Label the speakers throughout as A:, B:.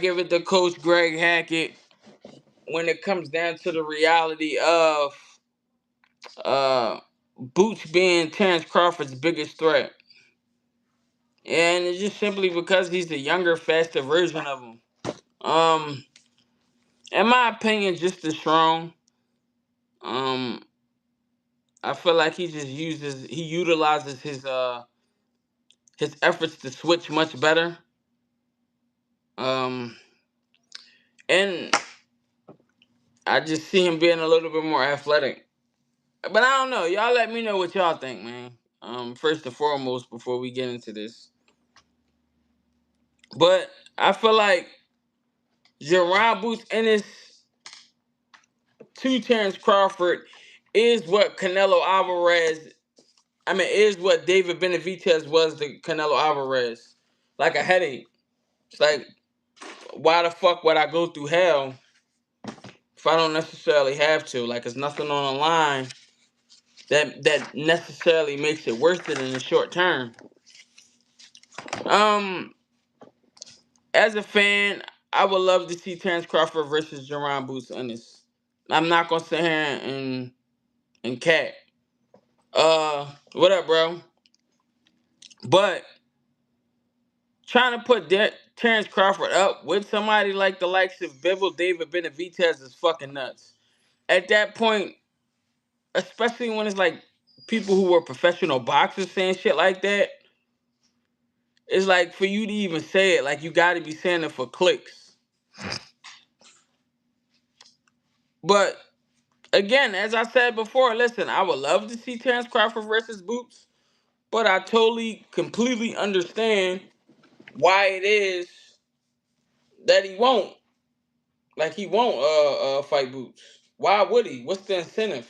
A: give it to Coach Greg Hackett when it comes down to the reality of uh, Boots being Terrance Crawford's biggest threat. And it's just simply because he's a younger, faster version of him. Um, in my opinion, just as strong. Um, I feel like he utilizes his efforts to switch much better. Um, and I just see him being a little bit more athletic. But I don't know. Y'all let me know what y'all think, man. First and foremost, before we get into this. But I feel like Jerron Boots Ennis to Terrance Crawford is what is what David Benavidez was to Canelo Alvarez. Like a headache. It's like, why the fuck would I go through hell if I don't necessarily have to? Like, there's nothing on the line that necessarily makes it worth it in the short term. Um, as a fan, I would love to see Terrance Crawford versus Jerron Boots Ennis. I'm not gonna sit here and cat. What up, bro? But trying to put Terrance Crawford up with somebody like the likes of Bivol David Benavidez is fucking nuts. At that point, especially when it's like people who were professional boxers saying shit like that, it's like for you to even say it, like you got to be saying it for clicks. But again, as I said before, listen, I would love to see Terrance Crawford versus Boots, but I totally, completely understand why it is that he won't. Like he won't fight Boots. Why would he? What's the incentive?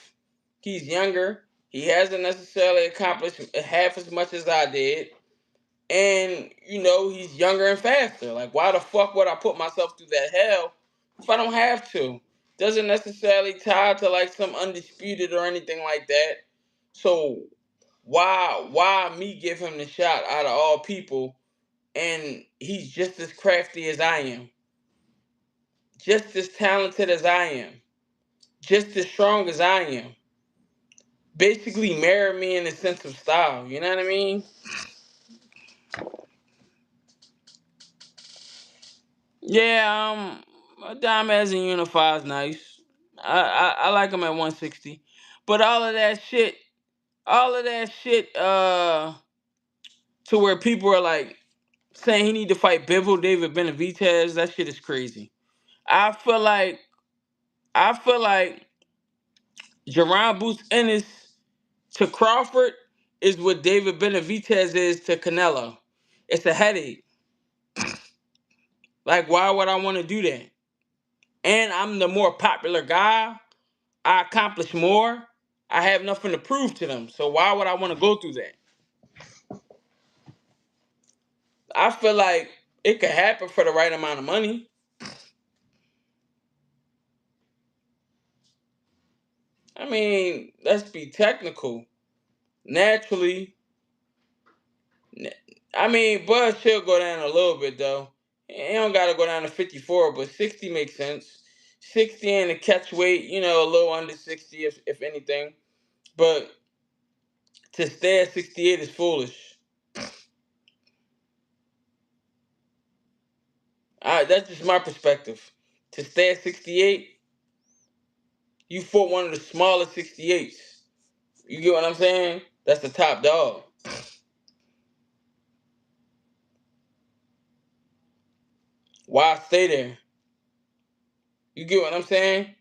A: He's younger. He hasn't necessarily accomplished half as much as I did. And, he's younger and faster. Like, why the fuck would I put myself through that hell if I don't have to? Doesn't necessarily tie to like some undisputed or anything like that. So why me give him the shot out of all people? And he's just as crafty as I am, just as talented as I am, just as strong as I am. Basically mirror me in the sense of style. You know what I mean? Yeah, Diamaz and Unify is nice. I like him at 160. But all of that shit, to where people are like saying he need to fight Bivol David Benavidez, that shit is crazy. I feel like I feel like Jerron Boots Ennis to Crawford is what David Benavidez is to Canelo. It's a headache. Like, why would I want to do that? And I'm the more popular guy. I accomplish more. I have nothing to prove to them. So why would I want to go through that? I feel like it could happen for the right amount of money. I mean, let's be technical. Naturally, I mean, Bud should go down a little bit though. He don't gotta go down to 54, but 60 makes sense. 60 in the catch weight, a little under 60 if anything. But to stay at 68 is foolish. That's just my perspective. To stay at 68, you fought one of the smallest 68s. You get what I'm saying? That's the top dog. Why stay there? You get what I'm saying?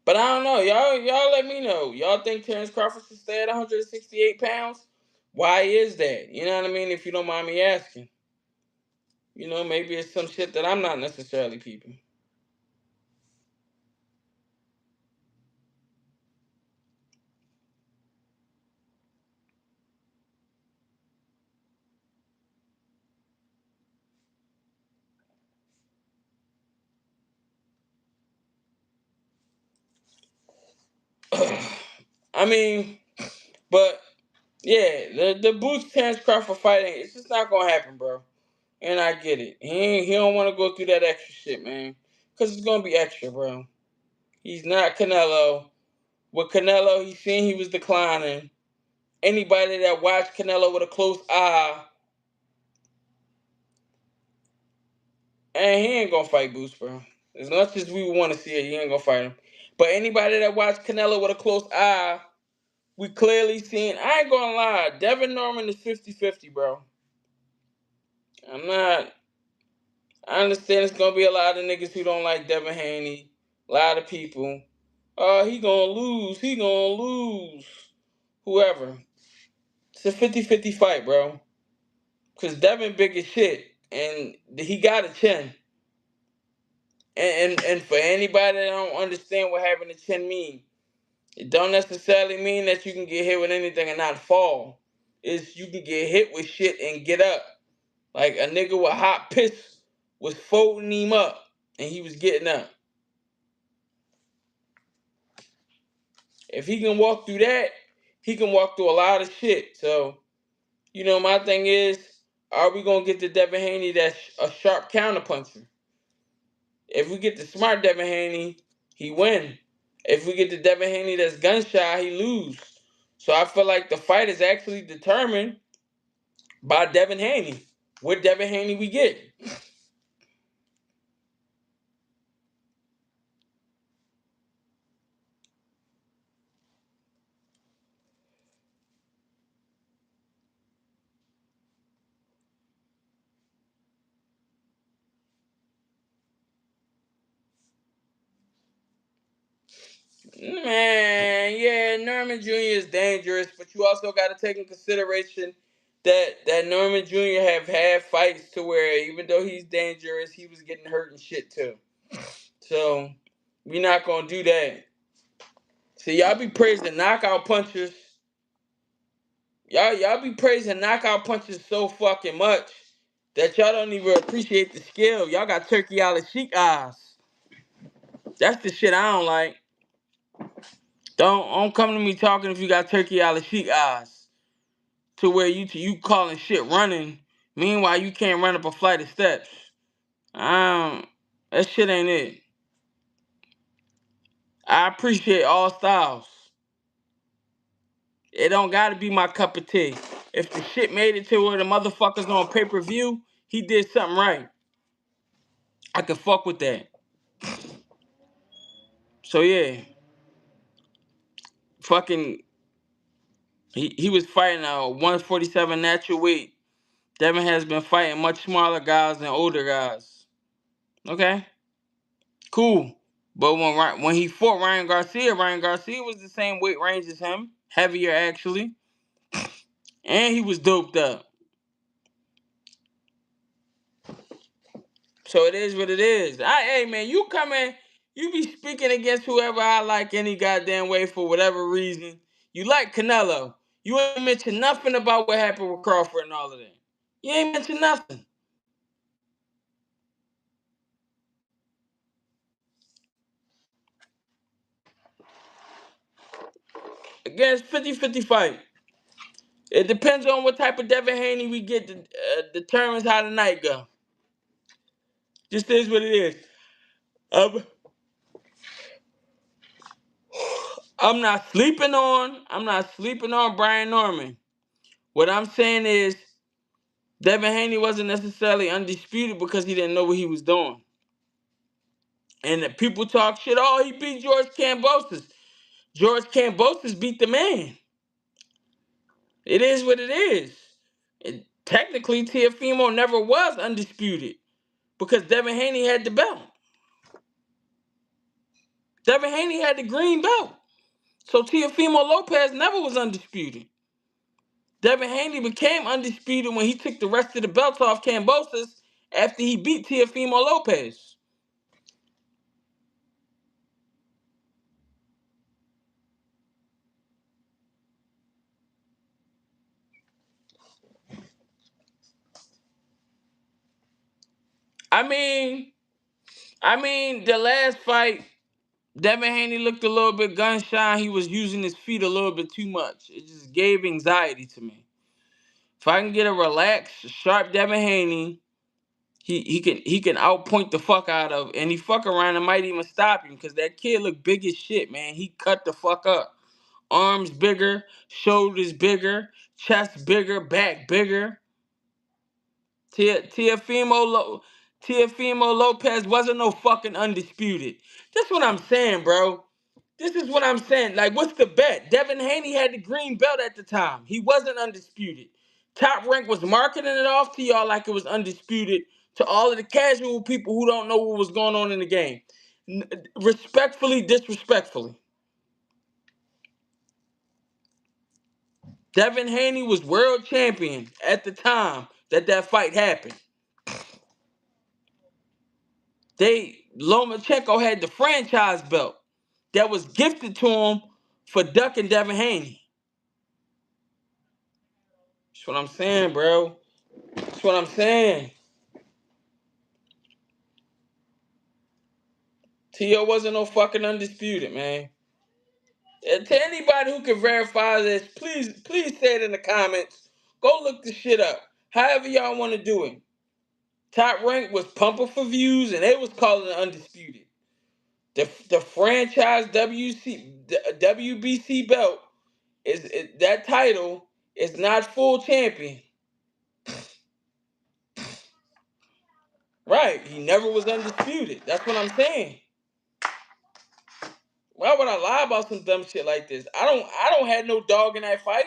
A: But I don't know. Y'all let me know. Y'all think Terrance Crawford should stay at 168 pounds? Why is that? You know what I mean? If you don't mind me asking. Maybe it's some shit that I'm not necessarily peeping. I mean, but yeah, the Boots Terrance Crawford fighting, it's just not gonna happen, bro. And I get it. He don't want to go through that extra shit, man. Because it's going to be extra, bro. He's not Canelo. With Canelo, he seen he was declining. Anybody that watched Canelo with a close eye, and he ain't going to fight Boots, bro. As much as we want to see it, he ain't going to fight him. But anybody that watched Canelo with a close eye, we clearly seen, I ain't going to lie, Devin Norman is 50-50, bro. I'm not, I understand it's going to be a lot of niggas who don't like Devin Haney. A lot of people. Oh, he going to lose. He going to lose. Whoever. It's a 50-50 fight, bro. Because Devin big as shit. And he got a chin. And for anybody that don't understand what having a chin mean, it don't necessarily mean that you can get hit with anything and not fall. It's you can get hit with shit and get up. Like a nigga with hot piss was folding him up and he was getting up. If he can walk through that, he can walk through a lot of shit. So, my thing is, are we gonna get the Devin Haney that's a sharp counterpuncher? If we get the smart Devin Haney, he win. If we get the Devin Haney that's gun shy, he lose. So I feel like the fight is actually determined by Devin Haney. What Devin Haney we get? Man, yeah, Norman Jr. is dangerous, but you also got to take in consideration that Norman Jr. have had fights to where even though he's dangerous, he was getting hurt and shit too. So we not gonna do that. See, y'all be praising knockout punchers. Y'all be praising knockout punches so fucking much that y'all don't even appreciate the skill. Y'all got turkey out of sheep eyes. That's the shit I don't like. Don't come to me talking if you got turkey out of sheep eyes. To where you calling shit running. Meanwhile, you can't run up a flight of steps. That shit ain't it. I appreciate all styles. It don't gotta be my cup of tea. If the shit made it to where the motherfuckers on pay-per-view, he did something right. I could fuck with that. So yeah, fucking, he was fighting a 147 natural weight. Devin has been fighting much smaller guys than older guys. Okay, cool. But when he fought Ryan Garcia was the same weight range as him, heavier actually, and he was doped up. So it is what it is. Hey man, you come in, you be speaking against whoever I like any goddamn way for whatever reason. You like Canelo. You ain't mention nothing about what happened with Crawford and all of that. You ain't mention nothing. Against 50-50 fight. It depends on what type of Devin Haney we get determines how the night go. Just is what it is. Um, I'm not sleeping on Brian Norman. What I'm saying is Devin Haney wasn't necessarily undisputed because he didn't know what he was doing. And the people talk shit, oh, he beat George Kambosos. George Kambosos beat the man. It is what it is. Technically, Teofimo never was undisputed because Devin Haney had the belt. Devin Haney had the green belt. So Teofimo Lopez never was undisputed. Devin Haney became undisputed when he took the rest of the belts off Kambosos after he beat Teofimo Lopez. I mean, the last fight, Devin Haney looked a little bit gun shy. He was using his feet a little bit too much. It just gave anxiety to me. If I can get a relaxed, sharp Devin Haney he can outpoint the fuck out of, and he fuck around and might even stop him because that kid look big as shit, man. He cut the fuck up. Arms bigger, shoulders bigger, chest bigger, back bigger. Teofimo Lopez wasn't no fucking undisputed. That's what I'm saying, bro. This is what I'm saying. Like, what's the bet? Devin Haney had the green belt at the time. He wasn't undisputed. Top Rank was marketing it off to y'all like it was undisputed to all of the casual people who don't know what was going on in the game. Respectfully, disrespectfully. Devin Haney was world champion at the time that fight happened. Lomachenko had the franchise belt that was gifted to him for ducking Devin Haney. That's what I'm saying, bro. That's what I'm saying. T.O. wasn't no fucking undisputed, man. And to anybody who can verify this, please say it in the comments. Go look the shit up. However y'all want to do it. Top Rank was pumping for views, and they was calling it undisputed. The franchise WBC belt that title is not full champion. Right. He never was undisputed. That's what I'm saying. Why would I lie about some dumb shit like this? I don't have no dog in that fight.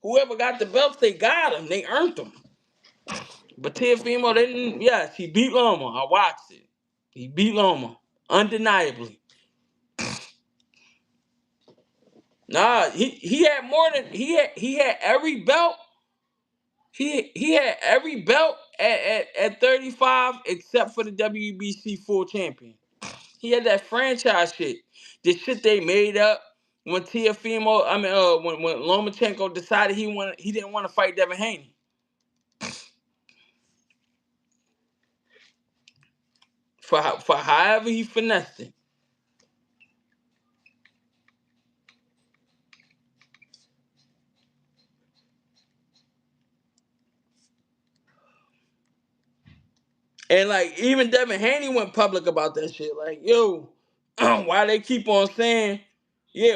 A: Whoever got the belts, they got them. They earned them. But Teofimo didn't. Yes, he beat Loma. I watched it. He beat Loma. Undeniably. Nah, he had more than he had every belt. He had every belt at 35 except for the WBC full champion. He had that franchise shit. The shit they made up when when Lomachenko decided he didn't want to fight Devin Haney. For however he finessed it. And like even Devin Haney went public about that shit. Like, yo, why they keep on saying,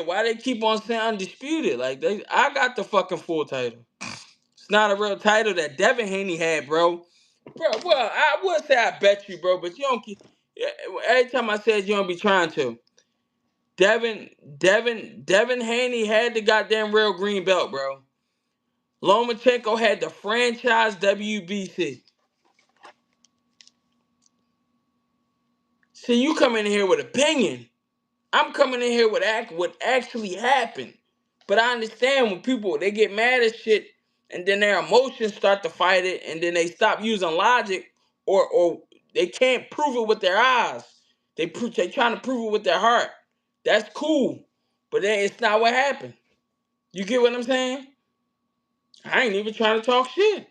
A: why they keep on saying undisputed? Like I got the fucking full title. It's not a real title that Devin Haney had, bro. Bro, well, I would say I bet you, bro, but you don't keep. Every time I said you don't be trying to. Devin Haney had the goddamn real green belt, bro. Lomachenko had the franchise WBC. See, you come in here with opinion. I'm coming in here with what actually happened. But I understand when people they get mad at shit and then their emotions start to fight it and then they stop using logic or they can't prove it with their eyes. They trying to prove it with their heart. That's cool. But then it's not what happened. You get what I'm saying? I ain't even trying to talk shit.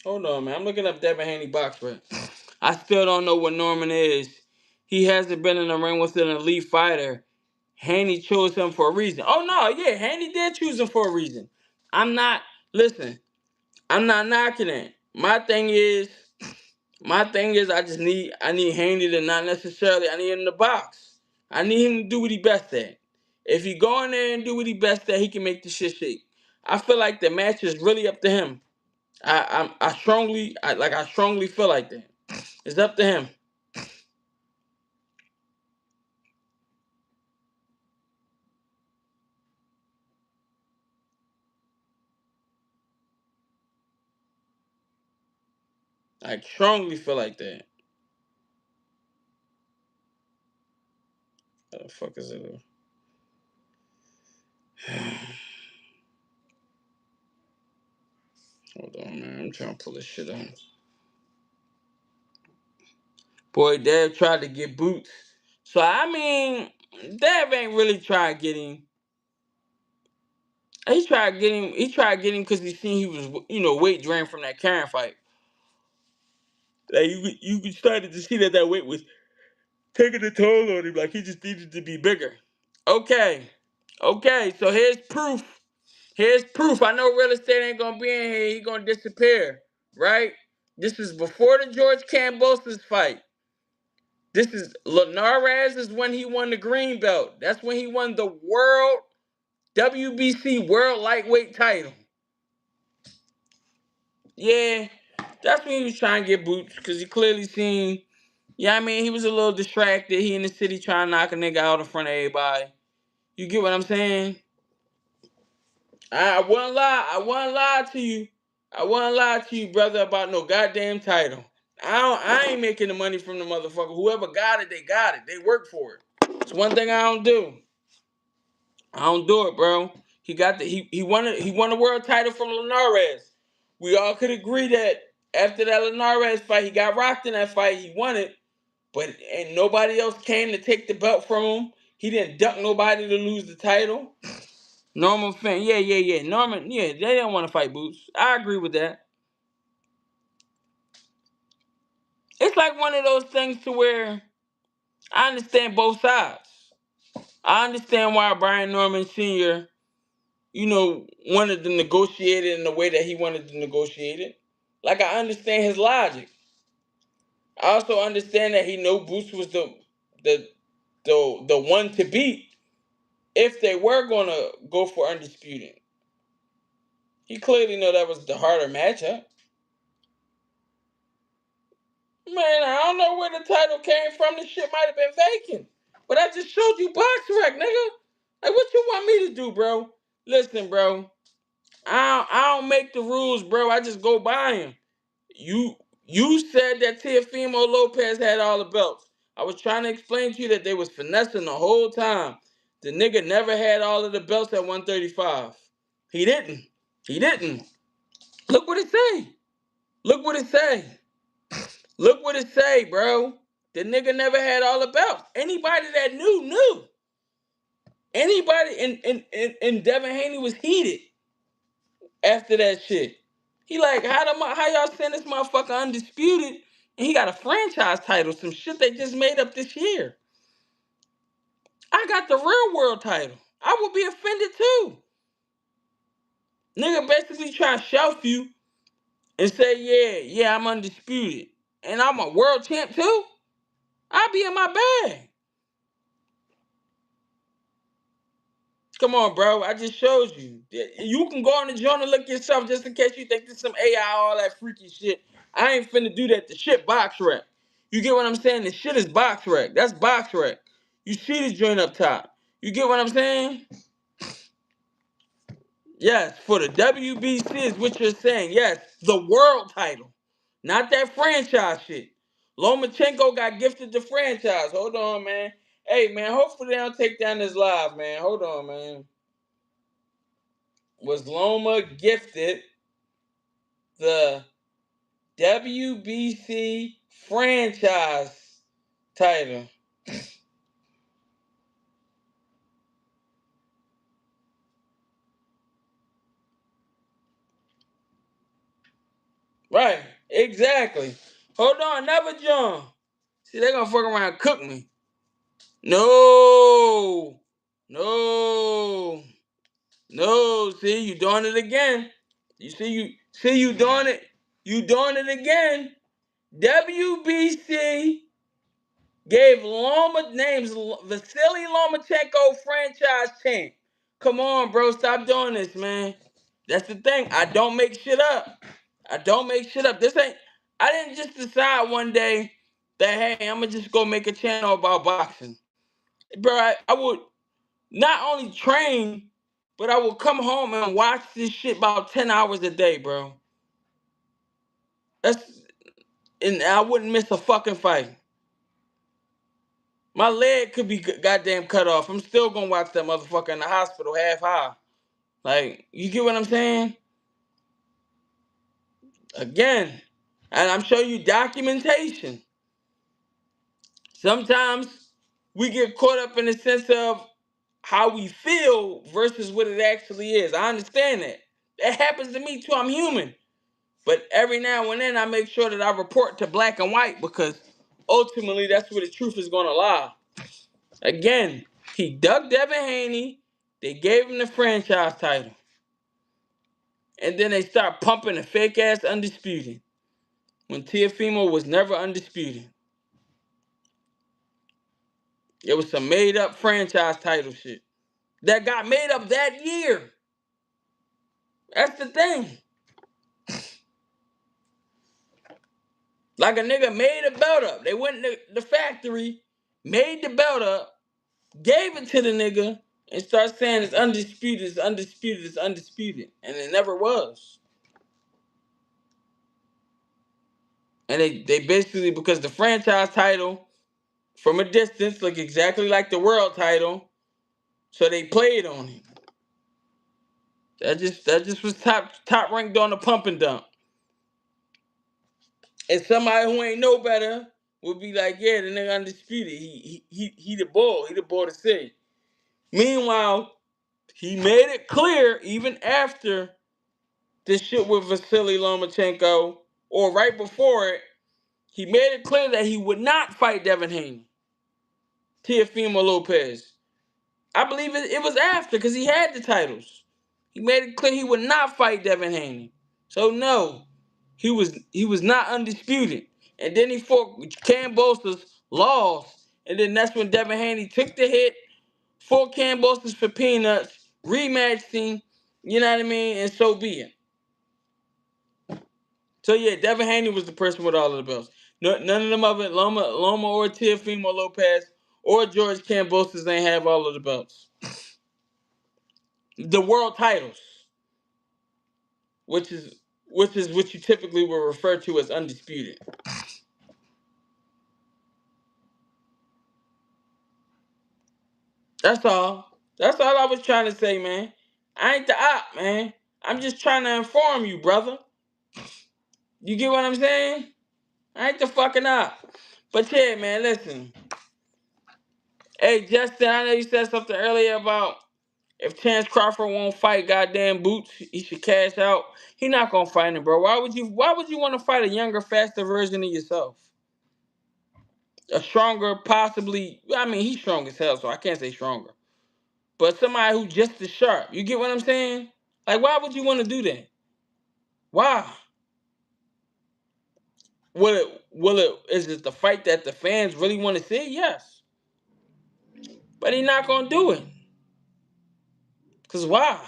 A: Hold on, man. I'm looking up Devin Haney box rec. I still don't know what Norman is. He hasn't been in the ring with an elite fighter. Haney chose him for a reason. Oh no, yeah, Haney did choose him for a reason. I'm not listen, I'm not knocking it. My thing is I need Haney to not necessarily I need him in the box. I need him to do what he best at. If he go in there and do what he best at, he can make the shit shake. I feel like the match is really up to him. I strongly feel like that. It's up to him. I strongly feel like that. What the fuck is it? Hold on, man. I'm trying to pull this shit on. Boy, Dev tried to get Boots. So I mean, Dev ain't really trying to get him. He tried getting him. He tried getting him because he seen he was, weight drained from that Karen fight. Like you started to see that weight was taking a toll on him. Like he just needed to be bigger. Okay, okay. So here's proof. Here's proof. I know real estate ain't gonna be in here. He gonna disappear, right? This is before the George Kambosos fight. This is Linares is when he won the green belt. That's when he won the world WBC World Lightweight title. Yeah, that's when he was trying to get boots because he clearly seen. Yeah, I mean he was a little distracted. He in the city trying to knock a nigga out in front of everybody. You get what I'm saying? I wouldn't lie. I wouldn't lie to you. I wouldn't lie to you, brother, about no goddamn title. I ain't making the money from the motherfucker. Whoever got it, they got it. They work for it. It's one thing I don't do. I don't do it, bro. He won a world title from Linares. We all could agree that after that Linares fight, he got rocked in that fight. He won it, but and nobody else came to take the belt from him. He didn't duck nobody to lose the title. Norman fan, yeah. Norman, yeah, they didn't want to fight Boots. I agree with that. It's like one of those things to where I understand both sides. I understand why Brian Norman Sr., wanted to negotiate it in the way that he wanted to negotiate it. Like I understand his logic. I also understand that he knew Boots was the the one to beat if they were gonna go for undisputed. He clearly knew that was the harder matchup. Man, I don't know where the title came from. This shit might have been vacant. But I just showed you BoxRec, nigga. Like, what you want me to do, bro? Listen, bro. I don't make the rules, bro. I just go by them. You said that Teofimo Lopez had all the belts. I was trying to explain to you that they was finessing the whole time. The nigga never had all of the belts at 135. He didn't. He didn't. Look what it say. Look what it say. Look what it say, bro. The nigga never had all the belts. Anybody that knew. Anybody and Devin Haney was heated after that shit. He like, how y'all send this motherfucker undisputed and he got a franchise title, some shit they just made up this year. I got the real world title. I would be offended too. Nigga basically try to shelf you and say, yeah, I'm undisputed. And I'm a world champ too? I'll be in my bag. Come on, bro. I just showed you. You can go on the joint and look yourself just in case you think this is some AI, all that freaky shit. I ain't finna do that. The shit BoxRec. You get what I'm saying? The shit is BoxRec. That's BoxRec. You see the joint up top. You get what I'm saying? Yes, for the WBC is what you're saying. Yes, the world title. Not that franchise shit. Lomachenko got gifted the franchise. Hold on, man. Hey, man, hopefully they don't take down this live, man. Hold on, man. Was Loma gifted the WBC franchise title? Right, exactly. Hold on, never John. See, they're gonna fuck around and cook me. No, no, no. See, you doing it again. You doing it. You doing it again. WBC gave Loma names Vasily Lomachenko franchise champ. Come on, bro. Stop doing this, man. That's the thing. I don't make shit up. I don't make shit up. This ain't. I didn't just decide one day that hey, I'm gonna just go make a channel about boxing, bro. I would not only train, but I would come home and watch this shit about 10 hours a day, bro. That's and I wouldn't miss a fucking fight. My leg could be goddamn cut off. I'm still gonna watch that motherfucker in the hospital half high. Like, you get what I'm saying? Again, and I'm showing you documentation. Sometimes we get caught up in the sense of how we feel versus what it actually is. I understand that. That happens to me too. I'm human. But every now and then I make sure that I report to black and white because ultimately that's where the truth is gonna lie. Again, he dug Devin Haney. They gave him the franchise title. And then they start pumping a fake ass undisputed. When Teofimo was never undisputed. It was some made up franchise title shit. That got made up that year. That's the thing. Like a nigga made a belt up. They went to the factory, made the belt up, gave it to the nigga, and started saying it's undisputed, it's undisputed, it's undisputed. And it never was. And they basically, because the franchise title from a distance looked exactly like the world title, so they played on it. That just was top ranked on the pump and dump. And somebody who ain't know better would be like, yeah, the nigga undisputed. He the bull. He the bull to say. Meanwhile, he made it clear even after this shit with Vasily Lomachenko, or right before it, he made it clear that he would not fight Devin Haney. Teofimo Lopez. I believe it was after because he had the titles. He made it clear he would not fight Devin Haney. So no, he was not undisputed. And then he fought Kambosos, lost. And then that's when Devin Haney took the hit, fought Kambosos for peanuts, rematched him, you know what I mean? And so be it. So yeah, Devin Haney was the person with all of the belts. No, none of them other Loma or Teofimo Lopez or George Kambosos ain't have all of the belts. The world titles, which is what you typically will refer to as undisputed. That's all. That's all I was trying to say, man. I ain't the op, man. I'm just trying to inform you, brother. You get what I'm saying? I ain't the fucking op. But yeah, man, listen. Hey, Justin, I know you said something earlier about if Terrance Crawford won't fight goddamn Boots, he should cash out. He not gonna fight him, bro. Why would you want to fight a younger, faster version of yourself? A stronger, possibly, I mean, he's strong as hell, so I can't say stronger. But somebody who just as sharp. You get what I'm saying? Like, why would you want to do that? Why? Is it the fight that the fans really want to see? Yes. But he's not gonna do it. Cause why?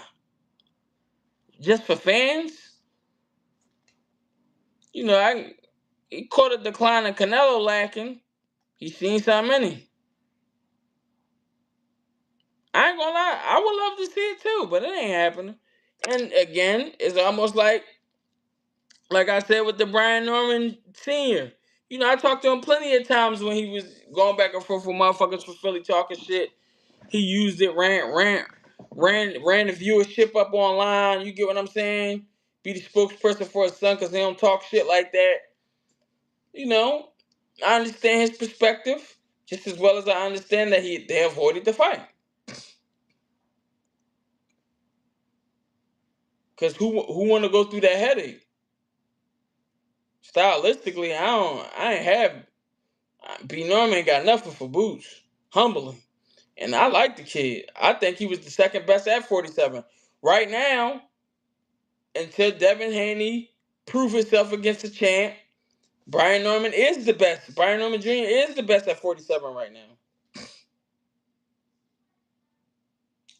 A: Just for fans? You know, he caught a decline of Canelo lacking. He seen something in him. I ain't gonna lie, I would love to see it too, but it ain't happening. And again, it's almost like I said with the Brian Norman Sr. You know, I talked to him plenty of times when he was going back and forth with motherfuckers for Philly talking shit. He used it, ran the viewership up online. You get what I'm saying? Be the spokesperson for his son because they don't talk shit like that. You know, I understand his perspective just as well as I understand that they avoided the fight. Cause who want to go through that headache? Stylistically, I ain't have B Norman ain't got nothing for Boots. Humbling. And I like the kid. I think he was the second best at 47. Right now, until Devin Haney prove himself against the champ, Brian Norman is the best. Brian Norman Jr. is the best at 47 right now.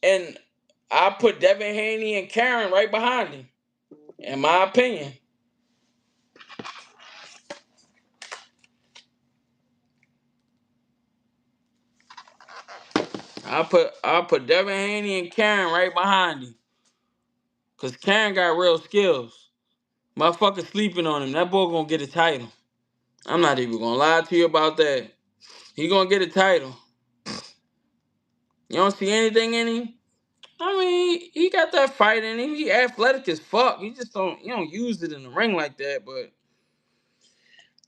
A: And I put Devin Haney and Karen right behind him, in my opinion. I put Devin Haney and Karen right behind him. Cause Karen got real skills. Motherfucker sleeping on him. That boy gonna get a title. I'm not even gonna lie to you about that. He gonna get a title. You don't see anything in him? I mean, he got that fight in him. He athletic as fuck. You don't use it in the ring like that, but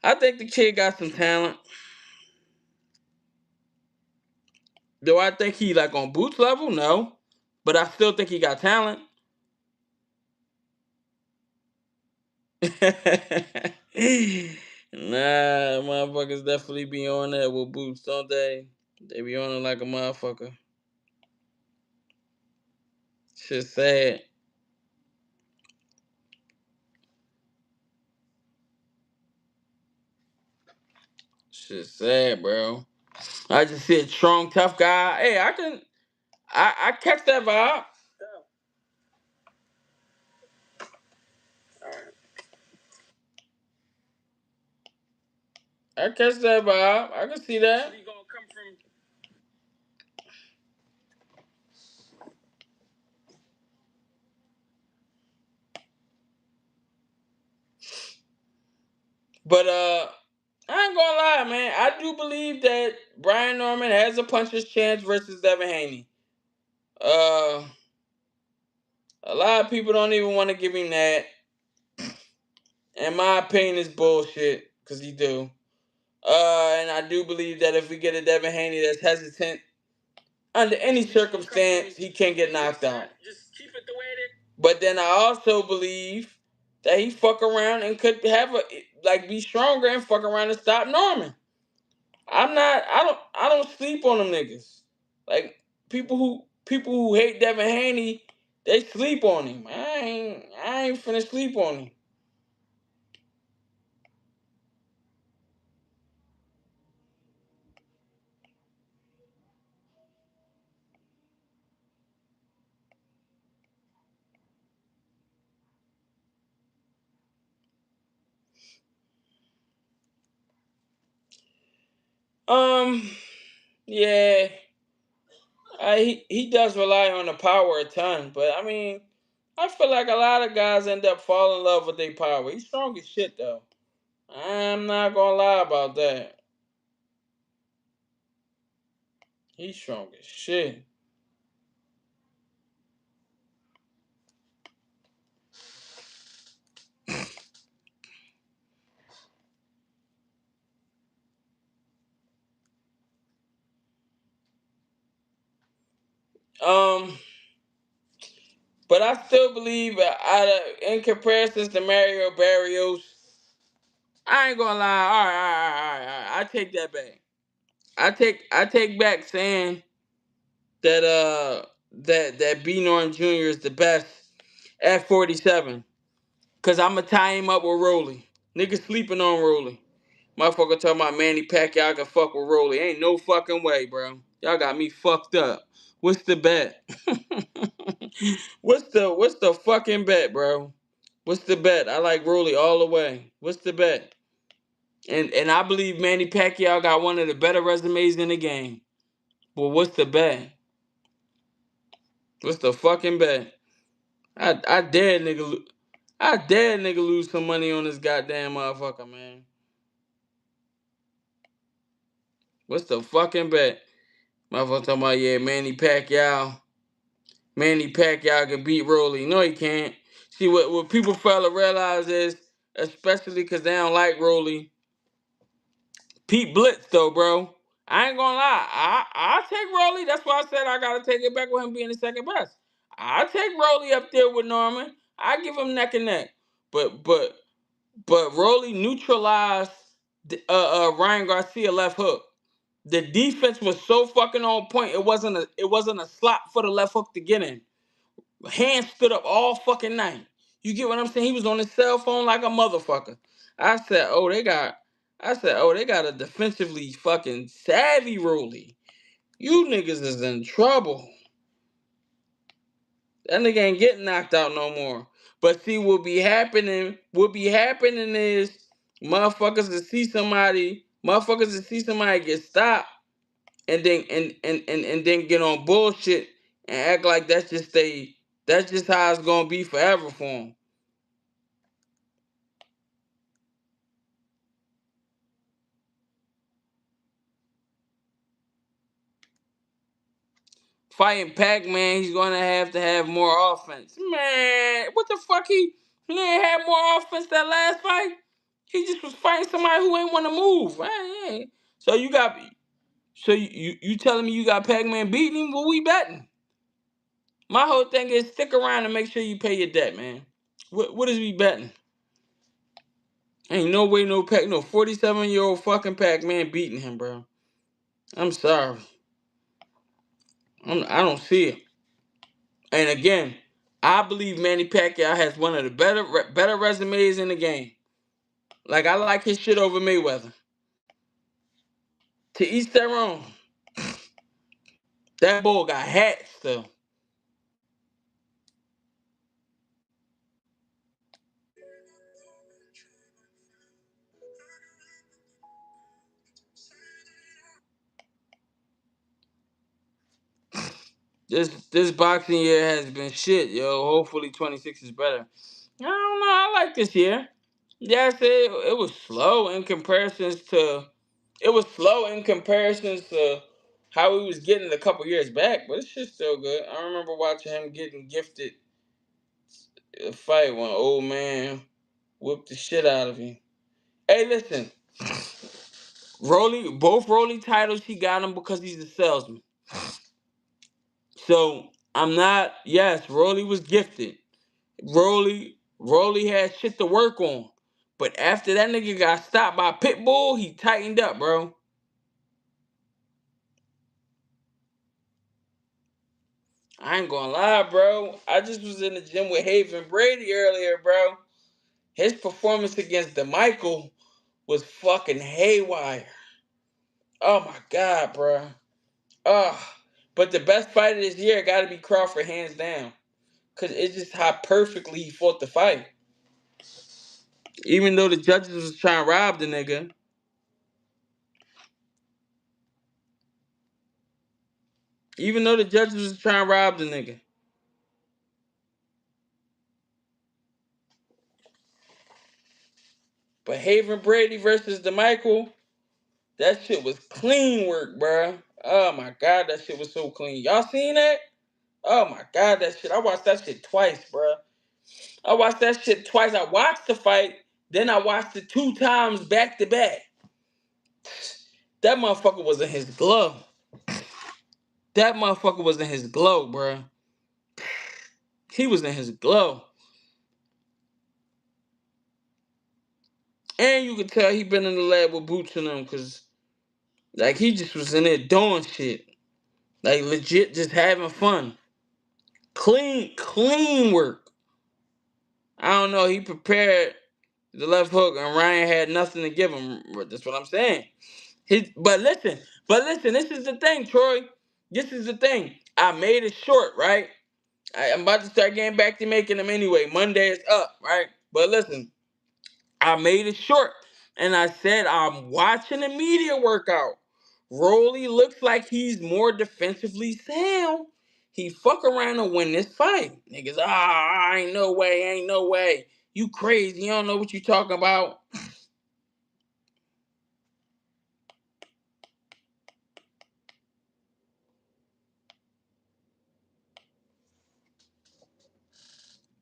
A: I think the kid got some talent. Do I think he like on Boots level? No, but I still think he got talent. Nah, motherfuckers definitely be on that with Boots, don't they? They be on it like a motherfucker. Shit sad. Shit sad, bro. I just see a strong, tough guy. Hey, I catch that vibe. I catch that vibe. I can see that. But I ain't gonna lie, man. I do believe that Brian Norman has a puncher's chance versus Devin Haney. Uh, a lot of people don't even want to give him that. In my opinion, it's bullshit because he do. And I do believe that if we get a Devin Haney that's hesitant, under any circumstance, he can get knocked out. But then I also believe that he fuck around and could have a like be stronger and fuck around and stop Norman. I don't sleep on them niggas. Like people who hate Devin Haney, they sleep on him. I ain't finna sleep on him. Um, yeah, he does rely on the power a ton, but I mean, I feel like a lot of guys end up falling in love with their power. He's strong as shit though. I'm not gonna lie about that. He's strong as shit. Um, but I still believe in comparisons to Mario Barrios, I ain't gonna lie. All right. I take that back. I take back saying that that B Norm Jr. is the best at 47. Cause I'ma tie him up with Rolly. Niggas sleeping on Rolly. Motherfucker talking about Manny Pacquiao can fuck with Rolly. Ain't no fucking way, bro. Y'all got me fucked up. What's the bet? what's the fucking bet, bro? What's the bet? I like Rolly all the way. What's the bet? And I believe Manny Pacquiao got one of the better resumes in the game. But what's the bet? What's the fucking bet? I dare nigga lose some money on this goddamn motherfucker, man. What's the fucking bet? Motherfucker talking about, yeah, Manny Pacquiao can beat Rolly. No, he can't. See, what people fail to realize is, especially because they don't like Rolly, Pete Blitz, though, bro. I ain't gonna lie. I take Rolly. That's why I said I gotta take it back with him being the second best. I take Rolly up there with Norman. I give him neck and neck. But Rolly neutralized Ryan Garcia left hook. The defense was so fucking on point. It wasn't a slot for the left hook to get in. Hands stood up all fucking night. You get what I'm saying? He was on his cell phone like a motherfucker. I said, they got a defensively fucking savvy Rolly. You niggas is in trouble. That nigga ain't getting knocked out no more. But see, what be happening is motherfuckers to see somebody get stopped and then get on bullshit and act like that's just how it's gonna be forever for them. Fighting Pac-Man, he's gonna have to have more offense. Man, what the fuck he ain't had more offense that last fight? He just was fighting somebody who ain't wanna move. Man, so So you telling me you got Pac-Man beating him? What we betting? My whole thing is stick around and make sure you pay your debt, man. What is we betting? Ain't no way no 47-year-old fucking Pac-Man beating him, bro. I'm sorry. I don't see it. And again, I believe Manny Pacquiao has one of the better resumes in the game. Like, I like his shit over Mayweather. To each their own. That bull got hats though. This boxing year has been shit, yo. Hopefully 26 is better. I don't know. I like this year. Yes, it was slow in comparisons to how he was getting a couple years back, but it's just still good. I remember watching him getting gifted a fight when old man whooped the shit out of him. Hey, listen, both Rolly titles he got him because he's a salesman. So I'm not. Yes, Rolly was gifted. Rolly had shit to work on. But after that nigga got stopped by Pitbull, he tightened up, bro. I ain't gonna lie, bro. I just was in the gym with Haven Brady earlier, bro. His performance against DeMichael was fucking haywire. Oh my god, bro. But the best fight of this year gotta be Crawford, hands down. Cause it's just how perfectly he fought the fight. Even though the judges was trying to rob the nigga. Even though the judges was trying to rob the nigga. But Haven Brady versus DeMichael, that shit was clean work, bro. Oh my god, that shit was so clean. Y'all seen that? Oh my god, that shit. I watched that shit twice, bro. I watched that shit twice. I watched the fight, then I watched it 2 times back to back. That motherfucker was in his glove. That motherfucker was in his glow, bro. He was in his glow. And you could tell he been in the lab with boots on him, cause like he just was in there doing shit. Like legit just having fun. Clean work. I don't know. He prepared the left hook, and Ryan had nothing to give him. That's what I'm saying. But listen. This is the thing, Troy. This is the thing. I made it short, right? I'm about to start getting back to making them anyway. Monday is up, right? But listen, I made it short, and I said I'm watching the media workout. Rolly looks like he's more defensively sound. He fuck around and win this fight. Niggas, ain't no way. You crazy, you don't know what you talking about.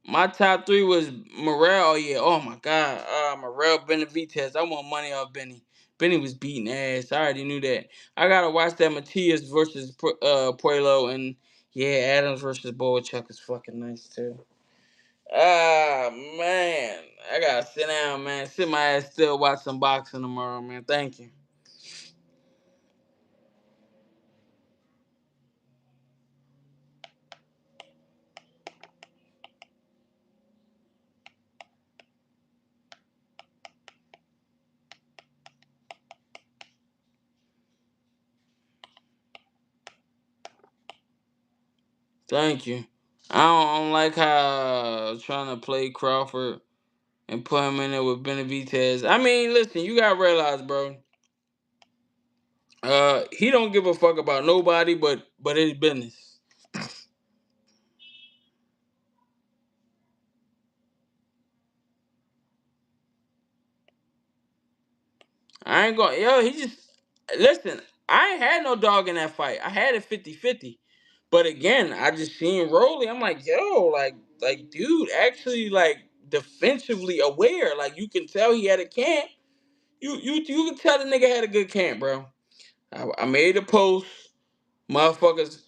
A: My top 3 was Morel, yeah, oh my God. Morel, Benavidez. I want money off Benny. Benny was beating ass. I already knew that. I gotta watch that Matias versus Puello, and yeah, Adams versus Boachuk is fucking nice too. Ah, man. I gotta sit down, man. Sit my ass still, watch some boxing tomorrow, man. Thank you. Thank you. I don't like how trying to play Crawford and put him in there with Benavidez. I mean, listen, you gotta realize, bro. He don't give a fuck about nobody but his business. I ain't going he just listen, I ain't had no dog in that fight. I had it 50-50. But again, I just seen Rolly. I'm like, yo, like dude, actually like defensively aware. Like you can tell he had a camp. You can tell the nigga had a good camp, bro. I made a post. Motherfuckers,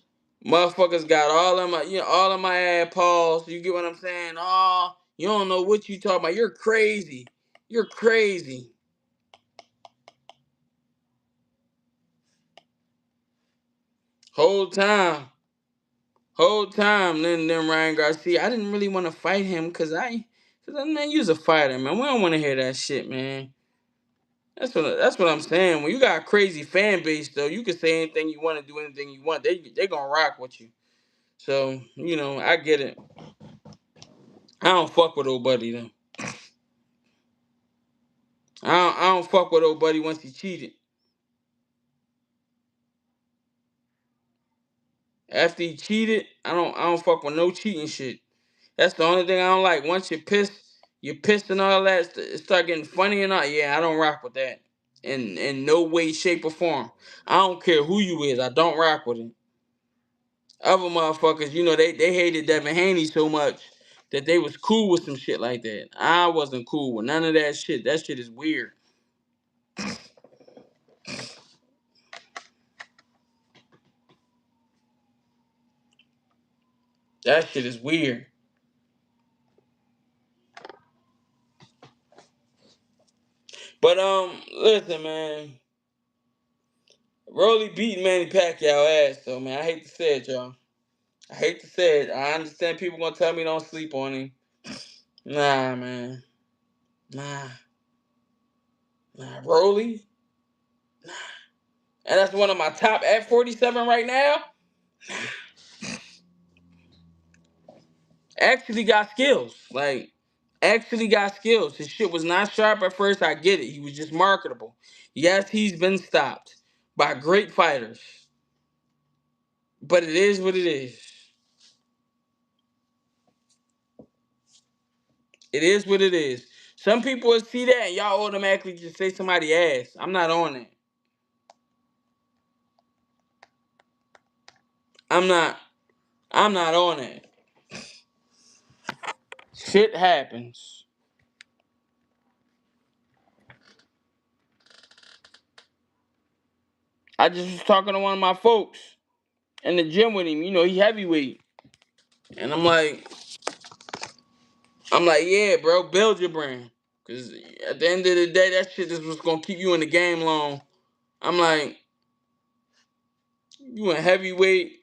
A: motherfuckers got all of my ad pause. You get what I'm saying? Oh, you don't know what you talking about. You're crazy. You're crazy. Whole time. Whole time, then Ryan Garcia. I didn't really want to fight him cause man, you's a fighter, man. We don't want to hear that shit, man. That's what I'm saying. When you got a crazy fan base, though, you can say anything you want to do anything you want. They gonna rock with you. So I get it. I don't fuck with old buddy though. I don't fuck with old buddy once he cheated. After he cheated, I don't fuck with no cheating shit. That's the only thing I don't like. Once you're pissed and all that, it start getting funny and all. Yeah, I don't rock with that. In no way, shape, or form. I don't care who you is. I don't rock with it. Other motherfuckers, they hated Devin Haney so much that they was cool with some shit like that. I wasn't cool with none of that shit. That shit is weird. That shit is weird. But listen, man. Rolly beat Manny Pacquiao ass though, man. I hate to say it, y'all. I hate to say it. I understand people gonna tell me don't sleep on him. Nah, man. Nah. Nah. Rolly? And that's one of my top at 47 right now. Actually got skills. Like, actually got skills. His shit was not sharp at first. I get it. He was just marketable. Yes, he's been stopped by great fighters. But it is what it is. It is what it is. Some people will see that and y'all automatically just say somebody ass. I'm not on it. I'm not. I'm not on it. Shit happens. I just was talking to one of my folks in the gym with him. He heavyweight. And I'm like, yeah, bro, build your brand. Cause at the end of the day, that shit is what's gonna keep you in the game long. I'm like, you in heavyweight,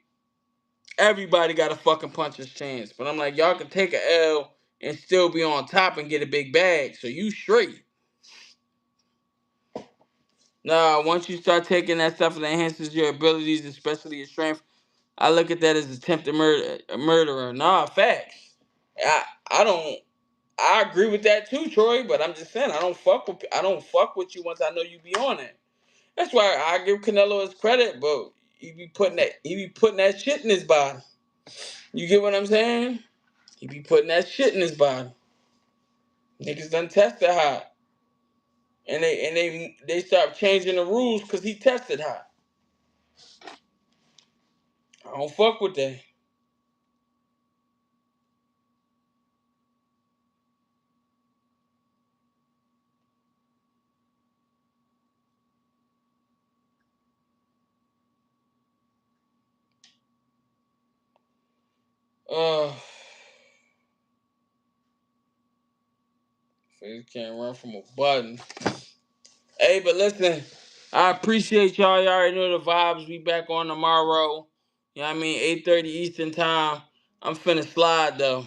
A: everybody got a fucking puncher's chance. But I'm like, y'all can take a L and still be on top and get a big bag. So you straight. Nah, once you start taking that stuff that enhances your abilities, especially your strength, I look at that as attempted murder, a murderer. Nah, facts. I I don't. I agree with that too, Troy. But I'm just saying, I don't fuck with you once I know you be on it. That's why I give Canelo his credit, but he be putting that shit in his body. You get what I'm saying? He be putting that shit in his body. Niggas done tested hot, and they start changing the rules because he tested hot. I don't fuck with that. Uh, you can't run from a button. Hey, but listen, I appreciate y'all. Y'all already know the vibes. We back on tomorrow. You know what I mean? 8:30 Eastern time. I'm finna slide though.